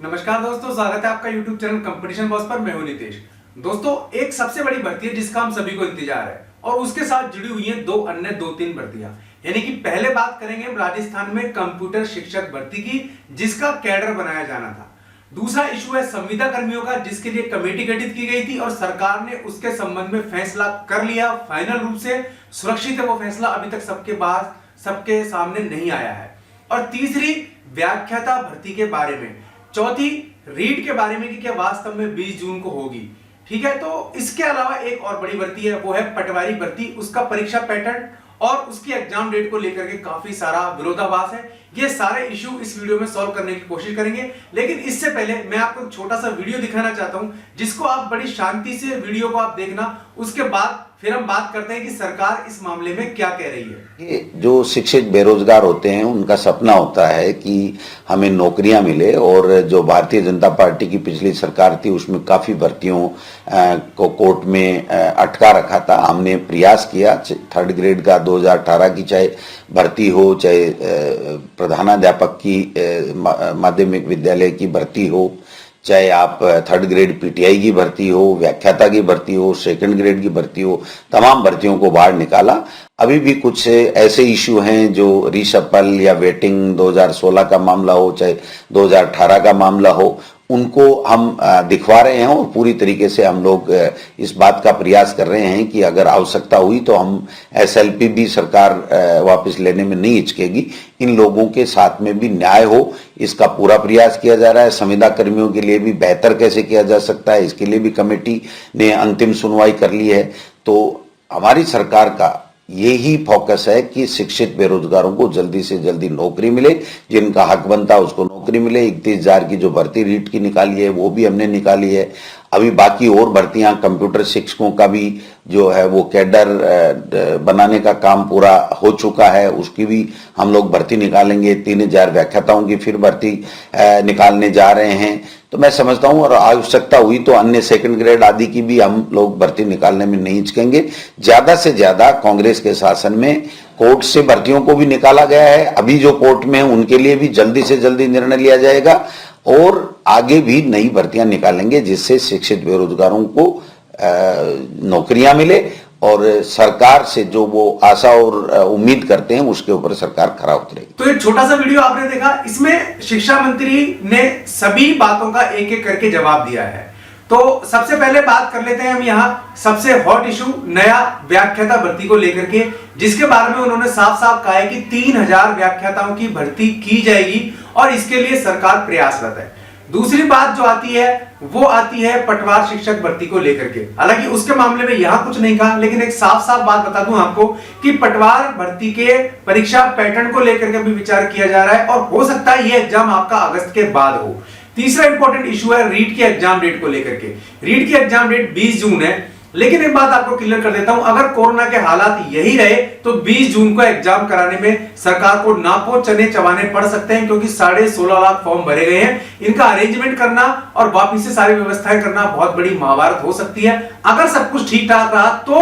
नमस्कार दोस्तों, स्वागत है आपका YouTube चैनल कंपटीशन बॉस पर। मैं हूं नितेश। दोस्तों, एक सबसे बड़ी भर्ती है जिसका हम सभी को इंतजार है और उसके साथ जुड़ी हुई हैं दो तीन भर्तियां। यानी कि पहले बात करेंगे हम राजस्थान में कंप्यूटर शिक्षक भर्ती की, जिसका कैडर बनाया जाना था। दूसरा इशू है संविदा कर्मियों का, जिसके लिए कमेटी गठित की गई थी और सरकार ने उसके संबंध में फैसला कर लिया। फाइनल रूप से सुरक्षित है वो फैसला, अभी तक सबके सामने नहीं आया है। और तीसरी व्याख्याता भर्ती के बारे में, चौथी रीट के बारे में कि क्या वास्तव में 20 जून को होगी। ठीक है, तो इसके अलावा एक और बड़ी भर्ती है, वो है पटवारी भर्ती। उसका परीक्षा पैटर्न और उसकी एग्जाम डेट को लेकर के काफी सारा विरोधाभास है। ये सारे इशू इस वीडियो में सॉल्व करने की कोशिश करेंगे, लेकिन इससे पहले मैं आपको एक छोटा सा वीडियो दिखाना चाहता हूं, जिसको आप बड़ी शांति से वीडियो को आप देखना। उसके बाद फिर हम बात करते हैं कि सरकार इस मामले में क्या कह रही है। जो शिक्षित बेरोजगार होते हैं उनका सपना होता है कि हमें नौकरियां मिले, और जो भारतीय जनता पार्टी की पिछली सरकार थी उसमें काफी भर्तियों को कोर्ट में अटका रखा था। हमने प्रयास किया, 3rd ग्रेड का 2018 की चाहे भर्ती हो, चाहे प्रधानाध्यापक की माध्यमिक विद्यालय की भर्ती हो, चाहे आप 3rd ग्रेड पीटीआई की भर्ती हो, व्याख्याता की भर्ती हो, 2nd ग्रेड की भर्ती हो, तमाम भर्तियों को बाहर निकाला। अभी भी कुछ ऐसे इश्यू हैं जो रीशफल या वेटिंग 2016 का मामला हो, चाहे 2018 का मामला हो, उनको हम दिखवा रहे हैं और पूरी तरीके से हम लोग इस बात का प्रयास कर रहे हैं कि अगर आवश्यकता हुई तो हम एसएलपी भी सरकार वापस लेने में नहीं हिचकेगी। इन लोगों के साथ में भी न्याय हो, इसका पूरा प्रयास किया जा रहा है। संविदा कर्मियों के लिए भी बेहतर कैसे किया जा सकता है, इसके लिए भी कमेटी ने अंतिम सुनवाई कर ली है। तो हमारी सरकार का यही फोकस है कि शिक्षित बेरोजगारों को जल्दी से जल्दी नौकरी मिले, जिनका हक बनता है उसको नौकरी मिले। 31,000 की जो भर्ती रीट की निकाली है वो भी हमने निकाली है। अभी बाकी और भर्तियां, कंप्यूटर शिक्षकों का भी जो है वो कैडर बनाने का काम पूरा हो चुका है, उसकी भी हम लोग भर्ती निकालेंगे। 3,000 व्याख्याताओं की फिर भर्ती निकालने जा रहे हैं। तो मैं समझता हूं और आवश्यकता हुई तो अन्य 2nd ग्रेड आदि की भी हम लोग भर्ती निकालने में नहीं हिचकेंगे। ज्यादा से ज्यादा कांग्रेस के शासन में कोर्ट से भर्तियों को भी निकाला गया है। अभी जो कोर्ट में है उनके लिए भी जल्दी से जल्दी निर्णय लिया जाएगा और आगे भी नई भर्तियां निकालेंगे, जिससे शिक्षित बेरोजगारों को नौकरियां मिले और सरकार से जो वो आशा और उम्मीद करते हैं उसके ऊपर सरकार खरा उतरेगी। तो एक छोटा सा वीडियो आपने देखा, इसमें शिक्षा मंत्री ने सभी बातों का एक एक करके जवाब दिया है। तो सबसे पहले बात कर लेते हैं हम यहाँ सबसे हॉट इशू नया व्याख्याता भर्ती को लेकर के, जिसके बारे में उन्होंने साफ साफ कहा है कि 3,000 व्याख्याताओं की भर्ती की जाएगी और इसके लिए सरकार प्रयासरत है। दूसरी बात जो आती है वो आती है पटवार शिक्षक भर्ती को लेकर के। हालांकि उसके मामले में यहां कुछ नहीं कहा, लेकिन एक साफ साफ बात बता दूं आपको कि पटवार भर्ती के परीक्षा पैटर्न को लेकर के भी विचार किया जा रहा है और हो सकता है ये एग्जाम आपका अगस्त के बाद हो। तीसरा इंपॉर्टेंट इशू है रीट की एग्जाम डेट को लेकर के। रीट की एग्जाम डेट 20 जून है, लेकिन एक बात आपको क्लियर कर देता हूं, अगर कोरोना के हालात यही रहे तो 20 जून को एग्जाम कराने में सरकार को नापो चने चबाने पड़ सकते हैं, क्योंकि 16.5 लाख फॉर्म भरे गए हैं। इनका अरेंजमेंट करना और वापिस से सारी व्यवस्थाएं करना बहुत बड़ी महाभारत हो सकती है। अगर सब कुछ ठीक ठाक रहा तो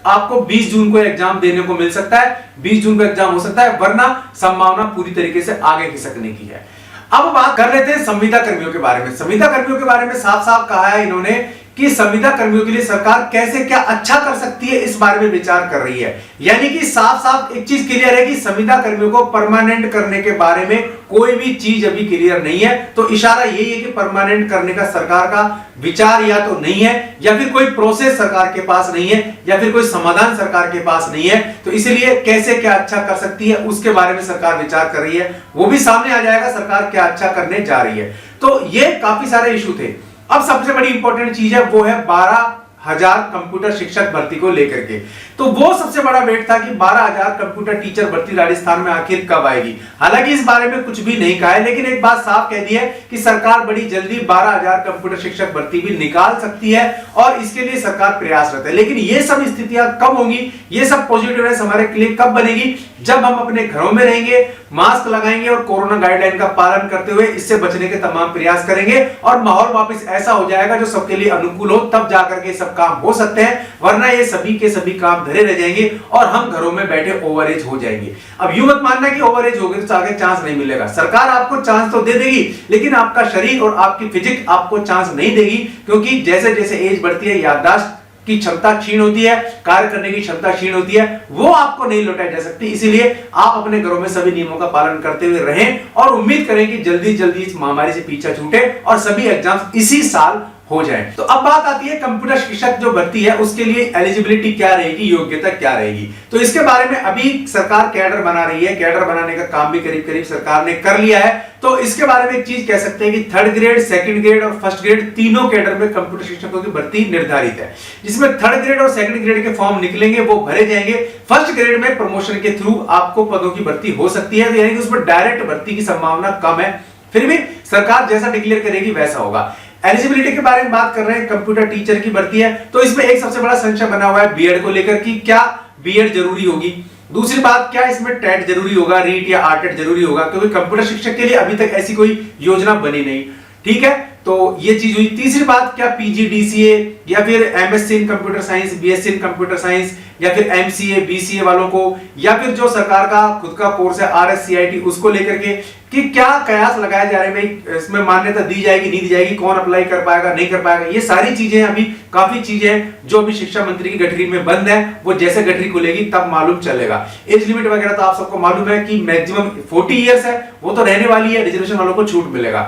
आपको 20 जून को एग्जाम देने को मिल सकता है, 20 जून को एग्जाम हो सकता है, वरना संभावना पूरी तरीके से आगे खिसकने की है। अब बात कर लेते हैं संविदा कर्मियों के बारे में। संविदा कर्मियों के बारे में साफ साफ कहा है इन्होंने कि संविदा कर्मियों के लिए सरकार कैसे क्या अच्छा कर सकती है, इस बारे में विचार कर रही है। यानी कि साफ साफ एक चीज क्लियर है कि संविदा कर्मियों को परमानेंट करने के बारे में कोई भी चीज अभी क्लियर नहीं है। तो इशारा यही है कि परमानेंट करने का सरकार का विचार या तो नहीं है, या फिर कोई प्रोसेस सरकार के पास नहीं है, या फिर कोई समाधान सरकार के पास नहीं है। तो इसलिए कैसे क्या अच्छा कर सकती है उसके बारे में सरकार विचार कर रही है, वो भी सामने आ जाएगा सरकार क्या अच्छा करने जा रही है। तो ये काफी सारे इशू थे। अब सबसे बड़ी इंपॉर्टेंट चीज है वो है 12,000 कंप्यूटर शिक्षक भर्ती को लेकर के। तो वो सबसे बड़ा वेट था कि 12,000 कंप्यूटर टीचर भर्ती राजस्थान में आखिर कब आएगी। हालांकि इस बारे में कुछ भी नहीं कहा है, लेकिन एक बात साफ कह दी है कि सरकार बड़ी जल्दी 12,000 कंप्यूटर शिक्षक भर्ती भी निकाल सकती है और इसके लिए सरकार प्रयासरत है। लेकिन ये सब स्थितियां कब होंगी, ये सब पॉजिटिवनेस हमारे लिए कब बनेगी, जब हम अपने घरों में रहेंगे, मास्क लगाएंगे और कोरोना गाइडलाइन का पालन करते हुए इससे बचने के तमाम प्रयास करेंगे और माहौल वापस ऐसा हो जाएगा जो सबके लिए अनुकूल हो, तब जाकर के सब काम हो सकते हैं, वरना ये सभी के सभी काम धरे रह जाएंगे और हम घरों में बैठे ओवरएज हो जाएंगे। अब यूं मत मानना कि ओवरएज हो गए तो आगे चांस नहीं मिलेगा, सरकार आपको चांस तो दे देगी, लेकिन आपका शरीर और आपकी फिजिक आपको चांस नहीं देगी, क्योंकि जैसे जैसे एज बढ़ती है याददाश्त की क्षमता क्षीण होती है, कार्य करने की क्षमता क्षीण होती है, वो आपको नहीं लौटाई जा सकती। इसीलिए आप अपने घरों में सभी नियमों का पालन करते हुए रहें और उम्मीद करें कि जल्दी जल्दी इस महामारी से पीछा छूटे और सभी एग्जाम्स इसी साल हो जाए। तो अब बात आती है कंप्यूटर शिक्षक जो भर्ती है उसके लिए एलिजिबिलिटी क्या रहेगी, योग्यता क्या रहेगी। तो इसके बारे में अभी सरकार कैडर बना रही है, कैडर बनाने का काम भी करीब करीब सरकार ने कर लिया है। तो इसके बारे में एक चीज कह सकते हैं कि 3rd ग्रेड, 2nd ग्रेड और 1st ग्रेड तीनों कैडर में कंप्यूटर शिक्षकों की भर्ती निर्धारित है, जिसमें 3rd ग्रेड और 2nd ग्रेड के फॉर्म निकलेंगे, वो भरे जाएंगे। 1st ग्रेड में प्रमोशन के थ्रू आपको पदों की भर्ती हो सकती है, यानी कि उसमें डायरेक्ट भर्ती की संभावना कम है, फिर भी सरकार जैसा डिक्लेयर करेगी वैसा होगा। एलिजिबिलिटी के बारे में बात कर रहे हैं, कंप्यूटर टीचर की भर्ती है, तो इसमें एक सबसे बड़ा संशय बना हुआ है बीएड को लेकर कि क्या बीएड जरूरी होगी। दूसरी बात, क्या इसमें टेट जरूरी होगा, रीट या आरटेट जरूरी होगा, क्योंकि कंप्यूटर शिक्षक के लिए अभी तक ऐसी कोई योजना बनी नहीं। ठीक है, तो ये चीज हुई। तीसरी बात, क्या पीजीडीसीए या फिर MSc in computer science, BSc in computer science या फिर एमसीए बीसीए वालों को, या फिर जो सरकार का खुद का कोर्स है आरएससीआईटी, उसको लेकर के कि क्या कयास लगाए जा रहे हैं, भाई इसमें मान्यता दी जाएगी नहीं दी जाएगी, कौन अप्लाई कर पाएगा नहीं कर पाएगा। ये सारी चीजें अभी काफी चीजें हैं जो अभी शिक्षा मंत्री की गठरी में बंद है, वो जैसे गठरी खुलेगी तब मालूम चलेगा। एज लिमिट वगैरह तो आप सबको मालूम है कि मैक्सिमम 40 इयर्स है, वो तो रहने वाली है, रिजर्वेशन वालों को छूट मिलेगा।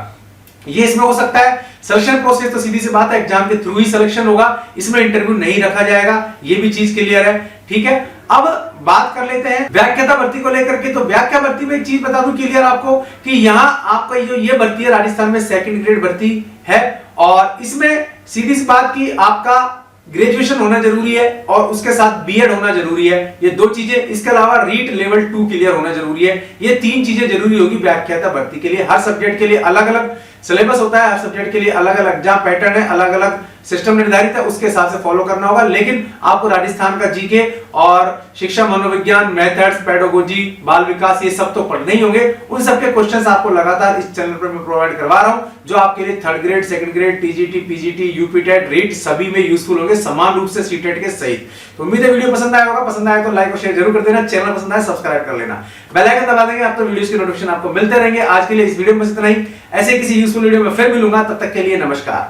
ये इसमें हो सकता है। सिलेक्शन प्रोसेस तो सीधी सी बात है, एग्जाम के थ्रू ही सिलेक्शन होगा, इसमें इंटरव्यू नहीं रखा जाएगा, ये भी चीज क्लियर है। ठीक है, अब बात कर लेते हैं व्याख्याता भर्ती को लेकर के। तो व्याख्या भर्ती में एक चीज बता दूं क्लियर आपको कि यहां आपका जो ये भर्ती है राजस्थान में 2nd ग्रेड भर्ती है, और इसमें सीधी सी बात की आपका ग्रेजुएशन होना जरूरी है और उसके साथ बीएड होना जरूरी है, ये दो चीजें। इसके अलावा रीट लेवल 2 क्लियर होना जरूरी है। ये 3 चीजें जरूरी होगी व्याख्याता भर्ती के लिए। हर सब्जेक्ट के लिए अलग अलग सिलेबस होता है, हर सब्जेक्ट के लिए अलग अलग एग्जाम पैटर्न है, अलग अलग सिस्टम निर्धारित है, उसके हिसाब से फॉलो करना होगा। लेकिन आपको राजस्थान का जीके और शिक्षा मनोविज्ञान, मेथड्स, पेडागोजी, बाल विकास, ये सब तो पढ़ने ही होंगे। उन सबके क्वेश्चंस आपको लगातार इस चैनल पर मैं प्रोवाइड करवा रहा हूं, जो आपके लिए 3rd grade, 2nd grade, TGT, PGT, UPTET, REET सभी में यूजफुल होंगे, समान रूप से सीटेट के सहित। तो उम्मीद है वीडियो पसंद आया होगा, पसंद आया तो लाइक और शेयर जरूर कर देना, चैनल पसंद आया सब्सक्राइब कर लेना, बेल आइकन दबा देंगे, आप तो वीडियोस के नोटिफिकेशन आपको मिलते रहेंगे। आज के लिए इस वीडियो में इतना ही, ऐसे किसी यूजफुल वीडियो में फिर मिलूंगा, तब तक के लिए नमस्कार।